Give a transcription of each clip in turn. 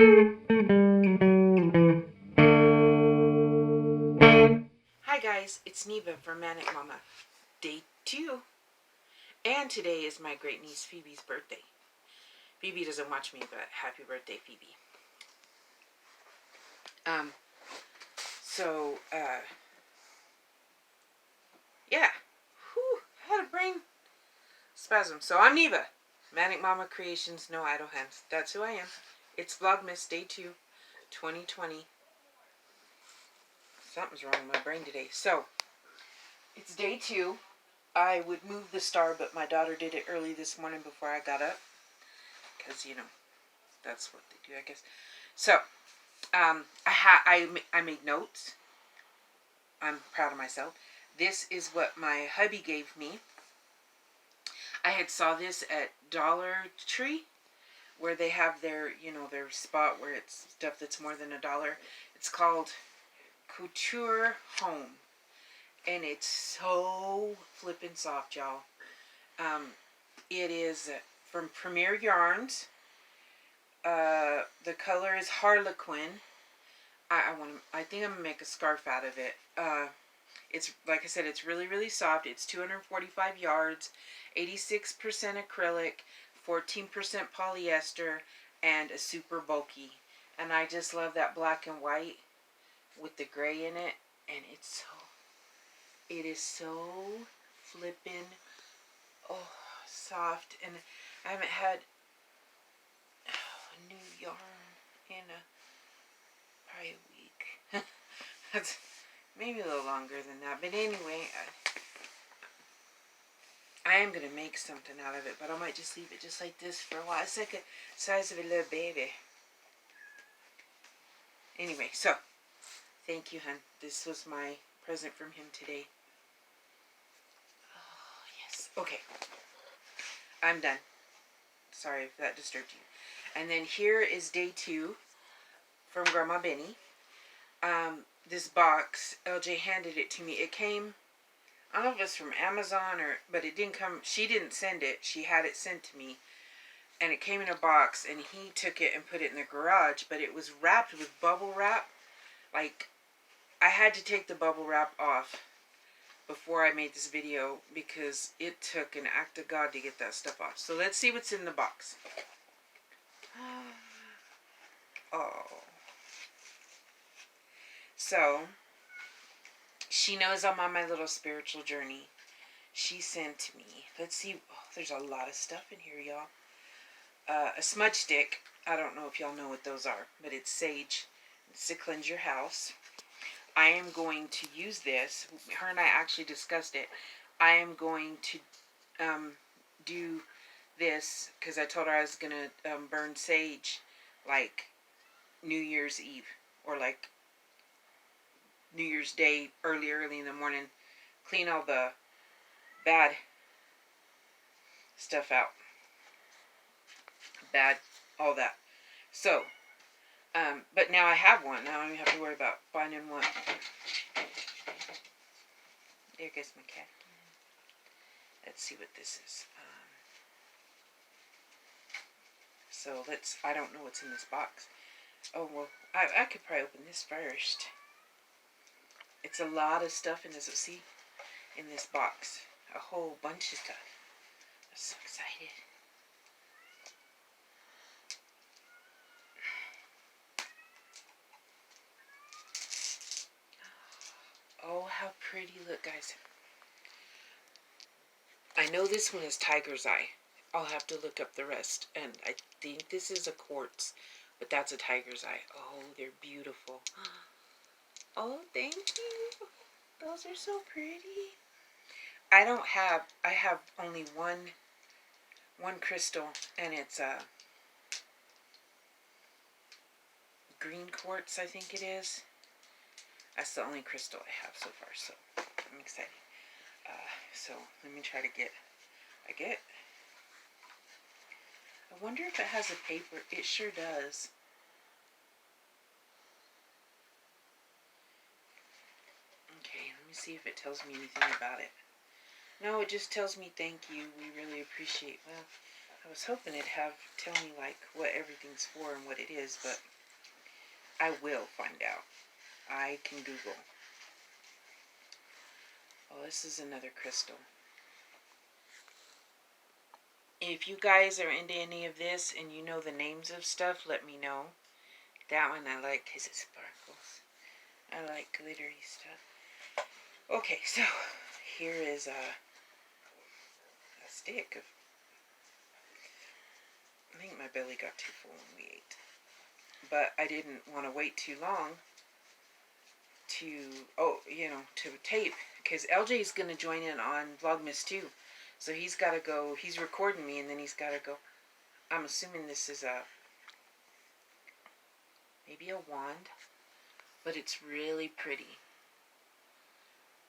Hi guys, it's Neva from Manic Mama, day 2, and today is my great niece Phoebe's birthday. Phoebe doesn't watch me, but happy birthday, Phoebe. Yeah, whew, I had a brain spasm. So I'm Neva, Manic Mama Creations, no idle hands. That's who I am. It's Vlogmas, day 2, 2020. Something's wrong with my brain today. So, it's day 2. I would move the star, but my daughter did it early this morning before I got up. Because, you know, that's what they do, I guess. So, I made notes. I'm proud of myself. This is what my hubby gave me. I had saw this at Dollar Tree, where they have their, their spot where it's stuff that's more than $1. It's called Couture Home. And it's so flippin' soft, y'all. It is from Premier Yarns. The color is Harlequin. I think I'm gonna make a scarf out of it. It's, like I said, it's really, really soft. It's 245 yards, 86% acrylic, 14% polyester, and a super bulky. And I just love that black and white with the gray in it. And it is so flippin' soft. And I haven't had a new yarn in probably a week. That's maybe a little longer than that. But anyway, I am going to make something out of it. But I might just leave it just like this for a while. It's like the size of a little baby. Anyway, so, thank you, hun. This was my present from him today. Oh, yes. Okay. I'm done. Sorry if that disturbed you. And then here is day 2 from Grandma Benny. This box, LJ handed it to me. It came, I don't know if it's from Amazon but it didn't come, she didn't send it. She had it sent to me. And it came in a box, and he took it and put it in the garage, but it was wrapped with bubble wrap. Like, I had to take the bubble wrap off before I made this video because it took an act of God to get that stuff off. So let's see what's in the box. Oh. So, she knows I'm on my little spiritual journey. She sent me, let's see, there's a lot of stuff in here, y'all. A smudge stick. I don't know if y'all know what those are, but it's sage. It's to cleanse your house. I am going to use this. Her and I actually discussed it. I am going to do this because I told her I was going to burn sage like New Year's Eve or like New Year's Day, early in the morning. Clean all the bad stuff out. Bad, all that. So, but now I have one. Now I don't even have to worry about finding one. There goes my cat. Let's see what this is. So I don't know what's in this box. Oh, well, I could probably open this first. It's a lot of stuff in this. See, in this box, a whole bunch of stuff. I'm so excited. Oh, how pretty. Look, guys. I know this one is Tiger's Eye. I'll have to look up the rest. And I think this is a quartz, but that's a Tiger's Eye. Oh, they're beautiful. Oh, thank you. Those are so pretty. I have only one crystal, and it's a green quartz, I think it is. That's the only crystal I have so far, so I'm excited. So let me try to get, I wonder if it has a paper. It sure does. Okay, let me see if it tells me anything about it. No, it just tells me thank you. We really appreciate. Well, I was hoping it'd tell me like what everything's for and what it is, but I will find out. I can Google. Oh, this is another crystal. If you guys are into any of this and you know the names of stuff, let me know. That one I like because it sparkles. I like glittery stuff. Okay, so here is a stick of... I think my belly got too full when we ate. But I didn't want to wait too long to tape, because LJ is going to join in on Vlogmas too. So he's got to go, he's recording me, and then he's got to go. I'm assuming this is maybe a wand, but it's really pretty.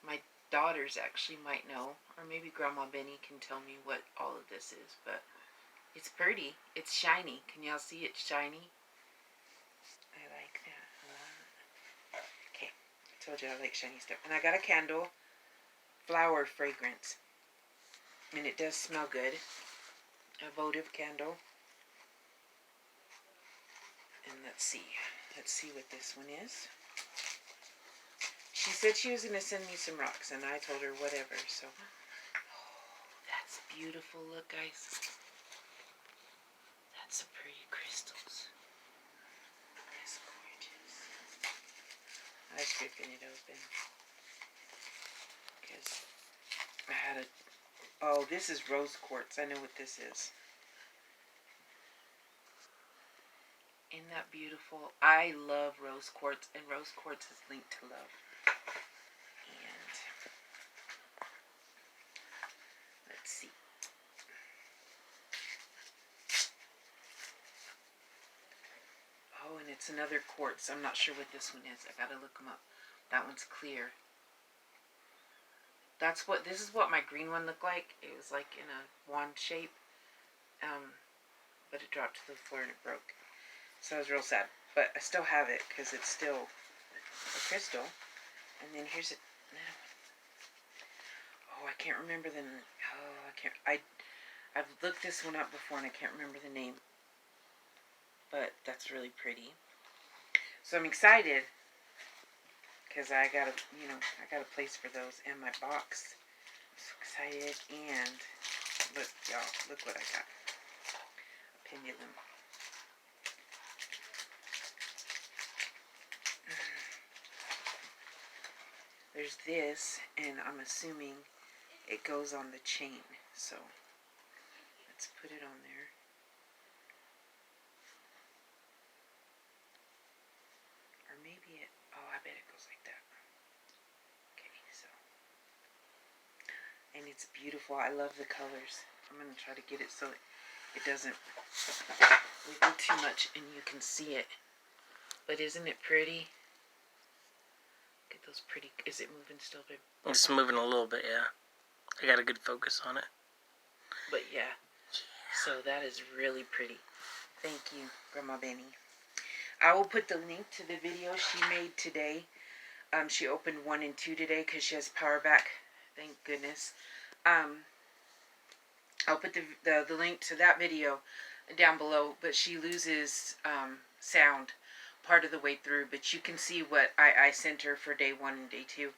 My daughters actually might know, or maybe Grandma Benny can tell me what all of this is, but it's pretty. It's shiny. Can y'all see it's shiny? I like that a lot. Okay, I told you I like shiny stuff. And I got a candle, flower fragrance, and it does smell good. A votive candle. And let's see what this one is. She said she was going to send me some rocks, and I told her whatever. So, oh, that's beautiful. Look, guys. That's some pretty crystals. That's gorgeous. I was ripping it open because I had a... Oh, this is rose quartz. I know what this is. Isn't that beautiful? I love rose quartz, and rose quartz is linked to love. And let's see. Oh, and it's another quartz. I'm not sure what this one is. I gotta look them up. That one's clear. This is what my green one looked like. It was like in a wand shape. But it dropped to the floor and it broke. So I was real sad. But I still have it because it's still a crystal. And then here's it. Oh, I can't remember the... Oh, I can't... I've looked this one up before and I can't remember the name. But that's really pretty. So I'm excited because I got a place for those in my box. I'm so excited. And look, y'all, look what I got. A pendulum. There's this, and I'm assuming it goes on the chain. So let's put it on there. Or maybe it... Oh, I bet it goes like that. Okay, so... And it's beautiful. I love the colors. I'm going to try to get it so it doesn't wiggle too much and you can see it. But isn't it pretty? Look at those pretty... Is it moving still, babe? It's moving a little bit, yeah. I got a good focus on it. But yeah. So that is really pretty. Thank you, Grandma Benny. I will put the link to the video she made today. She opened 1 and 2 today because she has power back. Thank goodness. I'll put the link to that video down below. But she loses sound part of the way through. But you can see what I sent her for day 1 and day 2.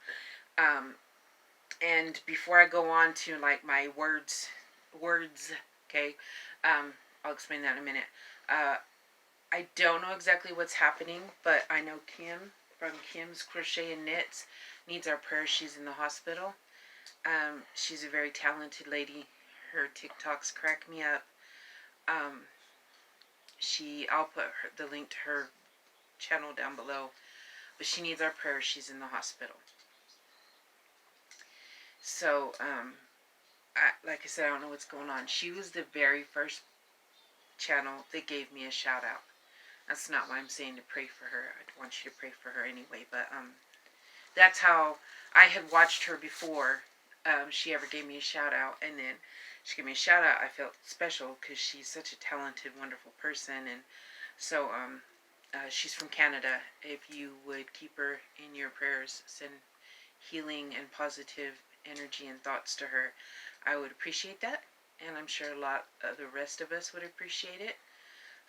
And before I go on to like my words, okay, I'll explain that in a minute. I don't know exactly what's happening, but I know Kim from Kim's Crochet and Knits needs our prayers. She's in the hospital. She's a very talented lady. Her TikToks crack me up. I'll put the link to her channel down below, but she needs our prayers. She's in the hospital. So, like I said, I don't know what's going on. She was the very first channel that gave me a shout out. That's not why I'm saying to pray for her. I want you to pray for her anyway. But that's how I had watched her before she ever gave me a shout out. And then she gave me a shout out. I felt special because she's such a talented, wonderful person. And so she's from Canada. If you would keep her in your prayers, send healing and positive energy and thoughts to her, I would appreciate that. And I'm sure a lot of the rest of us would appreciate it.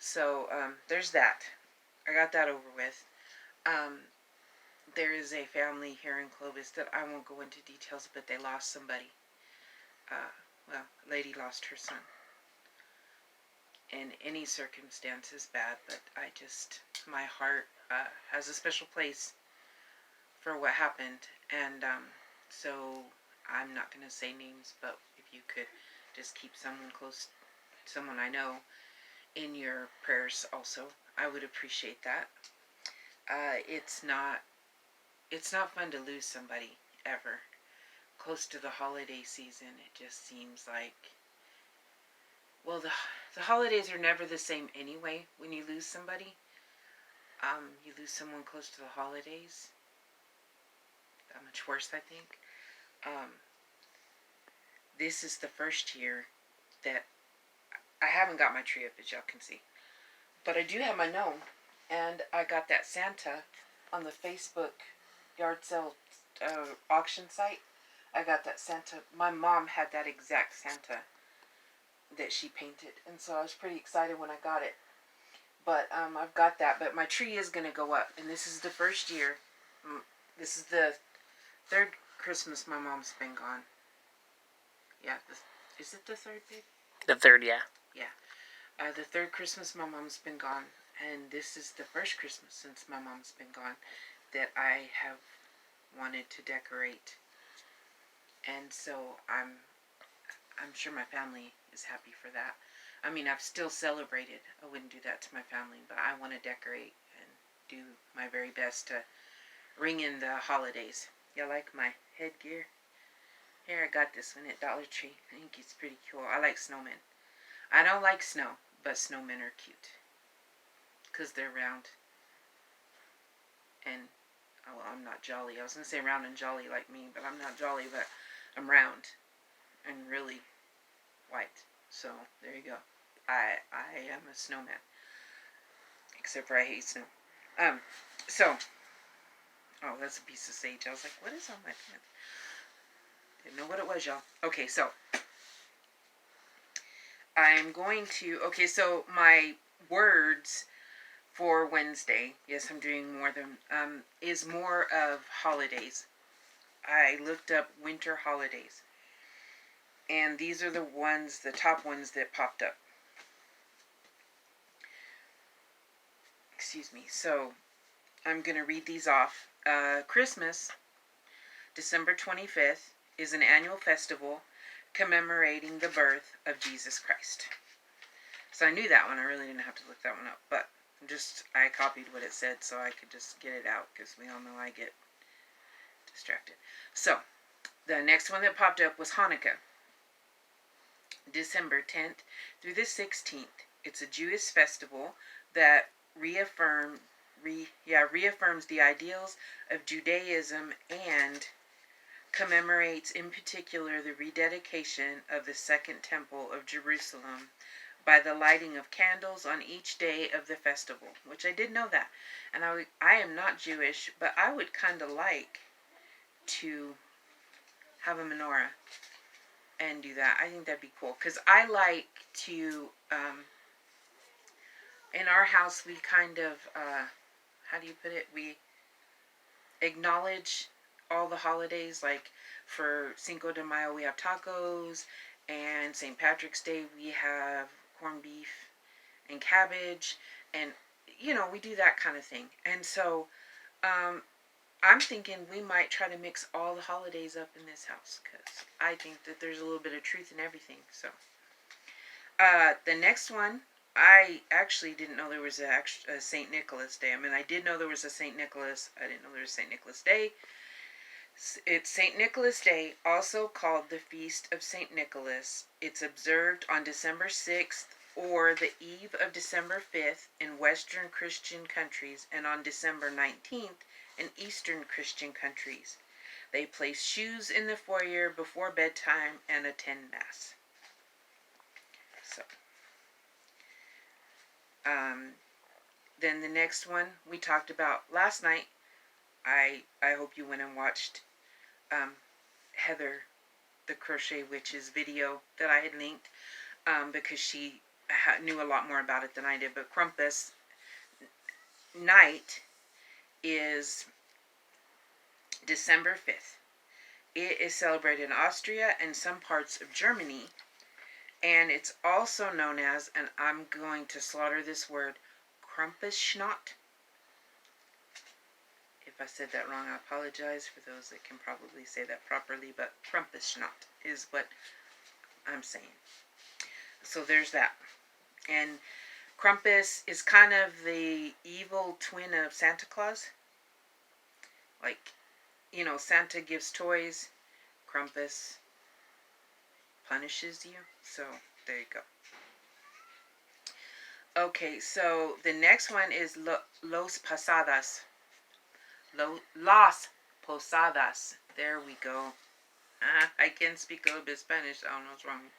So, there's that. I got that over with. Um, there is a family here in Clovis that I won't go into details, but they lost somebody. Well, a lady lost her son. And any circumstance is bad, but my heart has a special place for what happened. And so I'm not going to say names, but if you could just keep someone close, someone I know, in your prayers also, I would appreciate that. It's not fun to lose somebody ever. Close to the holiday season, it just seems like, well, the holidays are never the same anyway. When you lose somebody, you lose someone close to the holidays, that much worse, I think. This is the first year that I haven't got my tree up, as y'all can see, but I do have my gnome, and I got that Santa on the Facebook yard sale auction site. I got that Santa. My mom had that exact Santa that she painted, and so I was pretty excited when I got it. But I've got that, but my tree is going to go up, and this is the first year. This is the third Christmas my mom's been gone. Yeah, is it the third, babe? The third, yeah. Yeah. The third Christmas my mom's been gone, and this is the first Christmas since my mom's been gone that I have wanted to decorate. And so I'm sure my family is happy for that. I mean, I've still celebrated. I wouldn't do that to my family, but I want to decorate and do my very best to ring in the holidays. You like my headgear? Here, I got this one at Dollar Tree. I think it's pretty cool. I like snowmen. I don't like snow, but snowmen are cute. Because they're round. And, oh, I'm not jolly. I was going to say round and jolly like me, but I'm not jolly, but I'm round. And really white. So, there you go. I am a snowman. Except for I hate snow. So, oh, that's a piece of sage. I was like, what is on my pants? Didn't know what it was, y'all. Okay, so I'm going to, so my words for Wednesday, yes, I'm doing more than, is more of holidays. I looked up winter holidays. And these are the top ones that popped up. Excuse me. So, I'm going to read these off. Christmas, December 25th, is an annual festival commemorating the birth of Jesus Christ. So I knew that one. I really didn't have to look that one up. But I copied what it said so I could just get it out because we all know I get distracted. So, the next one that popped up was Hanukkah. December 10th through the 16th. It's a Jewish festival that reaffirms the ideals of Judaism and commemorates in particular the rededication of the Second Temple of Jerusalem by the lighting of candles on each day of the festival, which I did know that. And I am not Jewish, but I would kind of like to have a menorah and do that. I think that'd be cool, because I like to, in our house, we kind of, how do you put it, we acknowledge all the holidays. Like for Cinco de Mayo we have tacos, and St. Patrick's Day we have corned beef and cabbage, and we do that kind of thing. And so I'm thinking we might try to mix all the holidays up in this house, because I think that there's a little bit of truth in everything. So the next one, I actually didn't know there was a St. Nicholas Day. I mean, I did know there was a St. Nicholas. I didn't know there was St. Nicholas Day. It's St. Nicholas Day, also called the Feast of St. Nicholas. It's observed on December 6th or the eve of December 5th in Western Christian countries, and on December 19th in Eastern Christian countries. They place shoes in the foyer before bedtime and attend Mass. So, then the next one we talked about last night. I hope you went and watched Heather, the Crochet Witch's video that I had linked, because she knew a lot more about it than I did. But Krampus night is December 5th. It is celebrated in Austria and some parts of Germany. And it's also known as, and I'm going to slaughter this word, Krampusnacht. If I said that wrong, I apologize for those that can probably say that properly, but Krampusnacht is what I'm saying. So there's that. And Krampus is kind of the evil twin of Santa Claus. Like, you know, Santa gives toys, Krampus punishes you. So there you go. Okay, so the next one is Los Posadas. Las Posadas. There we go. I can speak a little bit of Spanish. I don't know what's wrong.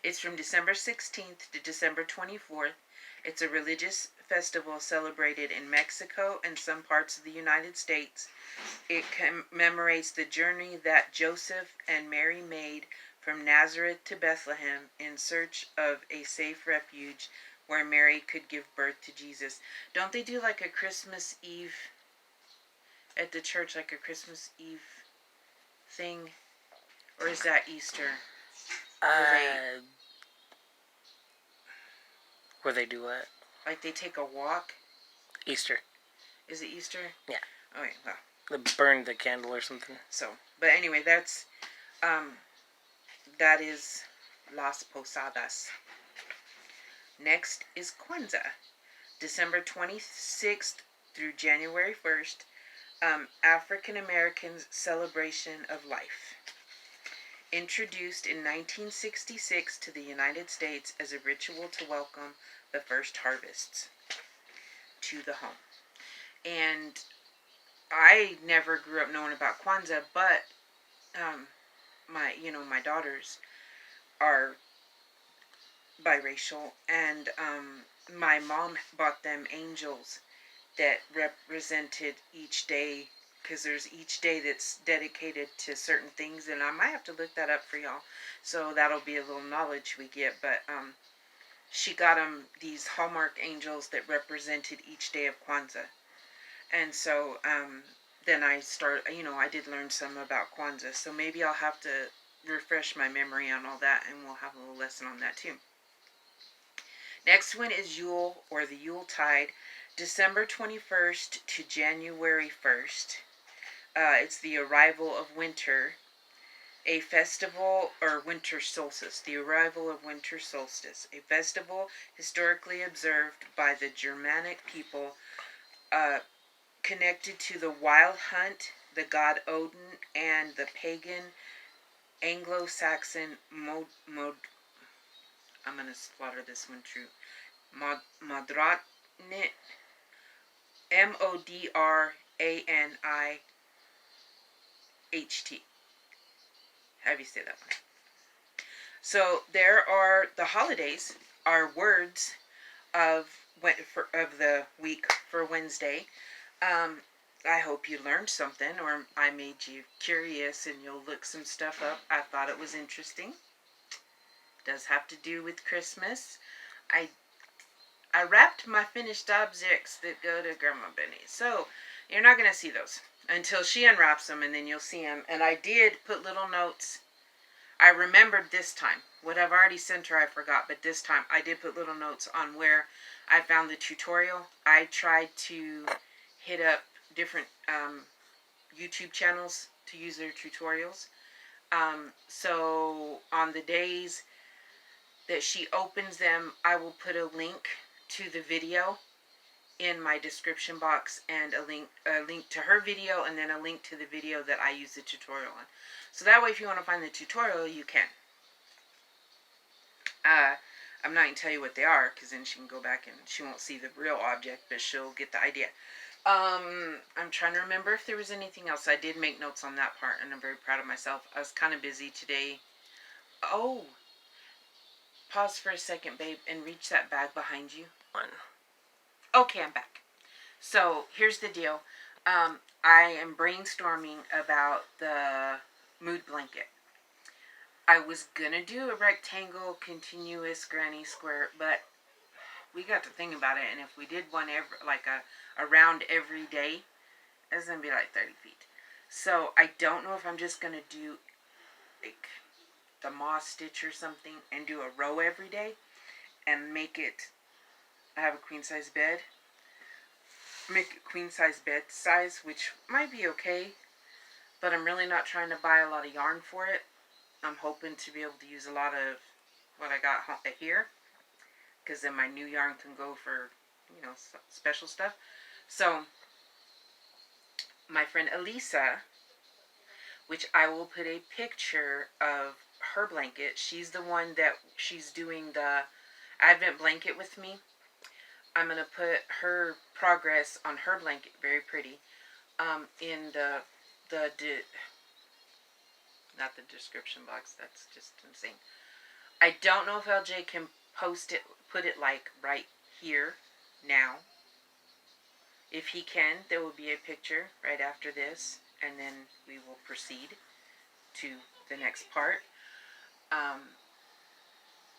It's from December 16th to December 24th. It's a religious festival celebrated in Mexico and some parts of the United States. It commemorates the journey that Joseph and Mary made from Nazareth to Bethlehem in search of a safe refuge where Mary could give birth to Jesus. Don't they do like a Christmas Eve at the church, like a Christmas Eve thing? Or is that Easter? Where they do what? Like they take a walk? Easter. Is it Easter? Yeah. Okay, well. They burn the candle or something. So, but anyway, that is Las Posadas. Next is Kwanzaa, December 26th through January 1st. African Americans' celebration of life. Introduced in 1966 to the United States as a ritual to welcome the first harvests to the home. And I never grew up knowing about Kwanzaa, but my daughters are biracial, and my mom bought them angels that represented each day, because there's each day that's dedicated to certain things, and I might have to look that up for y'all, so that'll be a little knowledge we get. But she got them these Hallmark angels that represented each day of Kwanzaa. And so then I did learn some about Kwanzaa, so maybe I'll have to refresh my memory on all that, and we'll have a little lesson on that too. Next one is Yule, or the Yule Tide, December 21st to January 1st. It's the arrival of winter, a festival, or winter solstice, the arrival of winter solstice, a festival historically observed by the Germanic people, connected to the wild hunt, the god Odin, and the pagan Anglo-Saxon I'm going to slaughter this one true. Modranit. ModranIht. How do you say that one? So there are the holidays are words of the week for Wednesday. I hope you learned something, or I made you curious and you'll look some stuff up. I thought it was interesting. It does have to do with Christmas. I wrapped my finished objects that go to Grandma Benny. So you're not going to see those until she unwraps them, and then you'll see them. And I did put little notes. I remembered this time. What I've already sent her I forgot, but this time I did put little notes on where I found the tutorial. I tried to hit up different YouTube channels to use their tutorials. So on the days that she opens them, I will put a link to the video in my description box, and a link to her video, and then a link to the video that I use the tutorial on. So that way, if you want to find the tutorial, you can. I'm not going to tell you what they are, because then she can go back and she won't see the real object, but she'll get the idea. I'm trying to remember if there was anything else. I did make notes on that part, and I'm very proud of myself. I was kind of busy today. Oh, pause for a second, babe, and reach that bag behind you. Okay, I'm back. So here's the deal. I am brainstorming about the mood blanket. I was gonna do a rectangle continuous granny square, but we got to think about it, and if we did one around every day, It's going to be like 30 feet. So I don't know if I'm just going to do like the moss stitch or something and do a row every day and make it, I have a queen size bed, make it queen size bed size, which might be okay, but I'm really not trying to buy a lot of yarn for it. I'm hoping to be able to use a lot of what I got here, because then my new yarn can go for, you know, special stuff. So my friend Elisa, which I will put a picture of her blanket. She's the one that she's doing the Advent blanket with me. I'm going to put her progress on her blanket, very pretty, in not the description box, that's just insane. I don't know if LJ can post it, put it like right here now. If he can, there will be a picture right after this, and then we will proceed to the next part.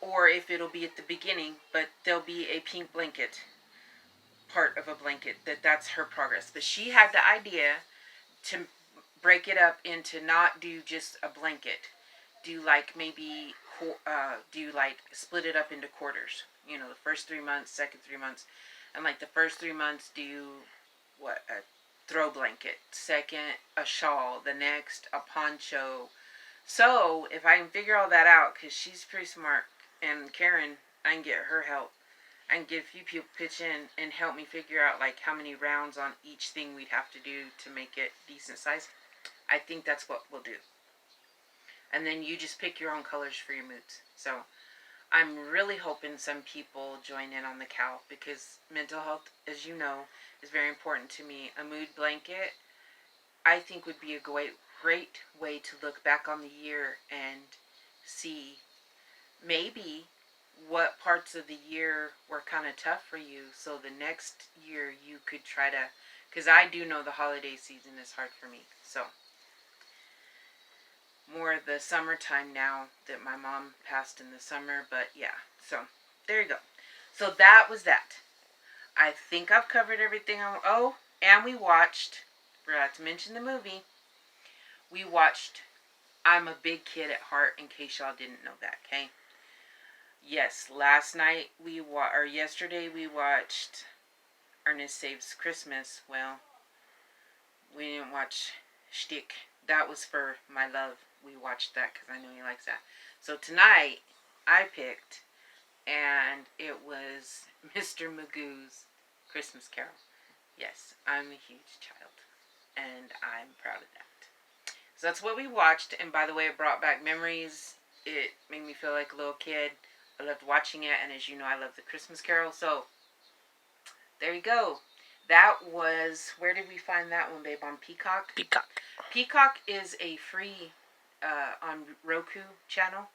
Or if it'll be at the beginning, but there'll be a pink blanket, part of a blanket, that's her progress. But she had the idea to break it up into not do just a blanket, do like maybe do like split it up into quarters, you know, the first 3 months, second 3 months, and like the first 3 months do what, a throw blanket, second a shawl, the next a poncho. So if I can figure all that out, because she's pretty smart, and Karen, I can get her help, I can get a few people pitch in and help me figure out like how many rounds on each thing we'd have to do to make it decent size. I think that's what we'll do. And then you just pick your own colors for your moods. So I'm really hoping some people join in on the cow, because mental health, as you know, is very important to me. A mood blanket, I think, would be a great way to look back on the year and see maybe what parts of the year were kind of tough for you, so the next year you could try to, because I do know the holiday season is hard for me. So more the summertime now that my mom passed in the summer, but yeah, so there you go. So that was that. I think I've covered everything. Oh, and we watched, forgot to mention the movie, we watched I'm a Big Kid at Heart, in case y'all didn't know that, okay? Yes, yesterday we watched Ernest Saves Christmas. Well, we didn't watch Shtick. That was for my love. We watched that because I know he likes that. So tonight, I picked, and it was Mr. Magoo's Christmas Carol. Yes, I'm a huge child, and I'm proud of that. So that's what we watched, and by the way, it brought back memories. It made me feel like a little kid. I loved watching it, and as you know, I love the Christmas Carol. So there you go. That was, where did we find that one, babe? On Peacock? Peacock. Peacock is a free, on Roku channel.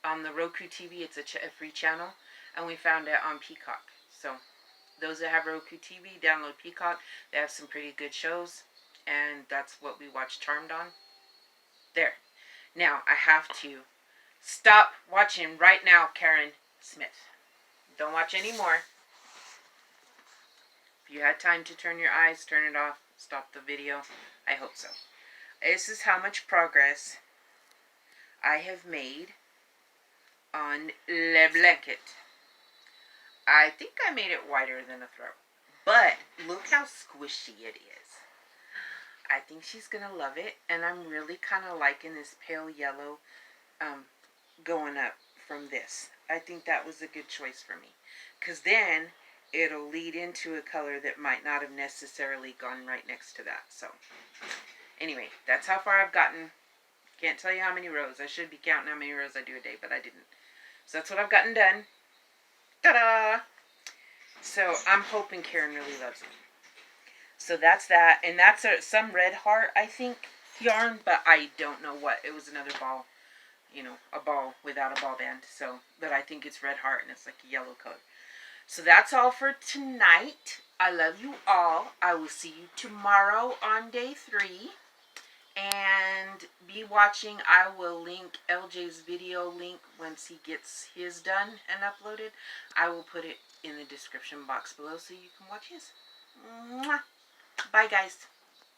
On the Roku TV, it's a free channel, and we found it on Peacock. So those that have Roku TV, download Peacock. They have some pretty good shows, and that's what we watched Charmed on. There. Now, I have to stop watching right now, Karen Smith. Don't watch anymore. If you had time to turn your eyes, turn it off, stop the video. I hope so. This is how much progress I have made on Le Blanket. I think I made it wider than a throw. But look how squishy it is. I think she's going to love it. And I'm really kind of liking this pale yellow going up from this. I think that was a good choice for me. Because then it'll lead into a color that might not have necessarily gone right next to that. So anyway, that's how far I've gotten. Can't tell you how many rows. I should be counting how many rows I do a day, but I didn't. So that's what I've gotten done. Ta-da! So I'm hoping Karen really loves it. So that's that. And that's some red heart, I think, yarn, but I don't know what. It was another ball. You know, a ball without a ball band. So, but I think it's red heart, and it's like a yellow color. So that's all for tonight. I love you all. I will see you tomorrow on day 3. And be watching. I will link LJ's video link once he gets his done and uploaded. I will put it in the description box below so you can watch his. Mwah. Bye, guys.